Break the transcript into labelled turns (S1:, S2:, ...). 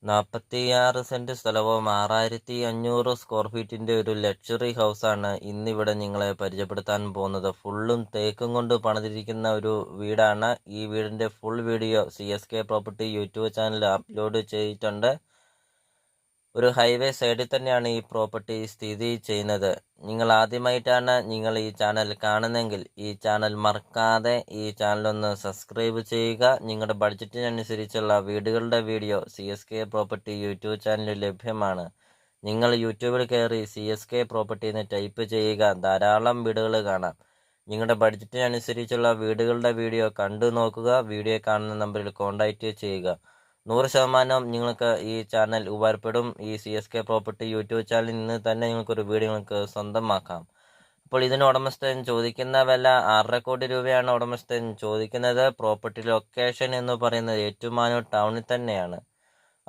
S1: 46 saint സ്ഥലവും 6500 square ഫീറ്റിന്റെ ഒരു luxury ഹൗസാണ് ഇന്നിവിടെ നിങ്ങളെ പരിചയപ്പെടുത്താൻ പോകുന്നത്. ഫുള്ളും തേക്കും കൊണ്ട് പണിതിരിക്കുന്ന ഒരു വീടാണ്. ഈ വീടിന്റെ full video CSK property YouTube channel upload ചെയ്തിട്ടുണ്ട്. ഒരു ഹൈവേ സൈഡിൽ തന്നെയാണ് ഈ പ്രോപ്പർട്ടി സ്ഥിതി ചെയ്യുന്നത്. നിങ്ങൾ ആദ്യമായിട്ടാണ് ഈ ചാനൽ കാണുന്നതെങ്കിൽ ഈ ചാനൽ മറക്കാതെ ഈ ചാനലൊന്ന് സബ്സ്ക്രൈബ് ചെയ്യുക. നിങ്ങളുടെ ബഡ്ജറ്റിനനുസരിച്ചുള്ള വീടുകളുടെ വീഡിയോ CSK പ്രോപ്പർട്ടി യൂട്യൂബ് ചാനലിൽ ലഭ്യമാണ്. നിങ്ങൾ യൂട്യൂബിൽ കയറി CSK പ്രോപ്പർട്ടി എന്ന് ടൈപ്പ് ചെയ്യുക. ധാരാളം വീടുകൾ കാണാം. നിങ്ങളുടെ ബഡ്ജറ്റിനനുസരിച്ചുള്ള വീടുകളുടെ വീഡിയോ കണ്ടു നോക്കുക. വീഡിയോ കാണുന്ന നമ്പറിൽ കോൺടാക്റ്റ് ചെയ്യുക. 100% നിങ്ങൾക്ക് ഈ ചാനൽ ഉപകാരപ്പെടും. ഈ CSK പ്രോപ്പർട്ടി യൂട്യൂബ് ചാനലിൽ നിന്ന് തന്നെ നിങ്ങൾക്കൊരു വീട് നിങ്ങൾക്ക് സ്വന്തമാക്കാം. അപ്പോൾ ഇതിന് ഉടമസ്ഥൻ ചോദിക്കുന്ന വില 6.5 കോടി രൂപയാണ് ഉടമസ്ഥൻ ചോദിക്കുന്നത്. പ്രോപ്പർട്ടി ലൊക്കേഷൻ എന്ന് പറയുന്നത് ഏറ്റുമാനൂർ ടൗണിൽ തന്നെയാണ്.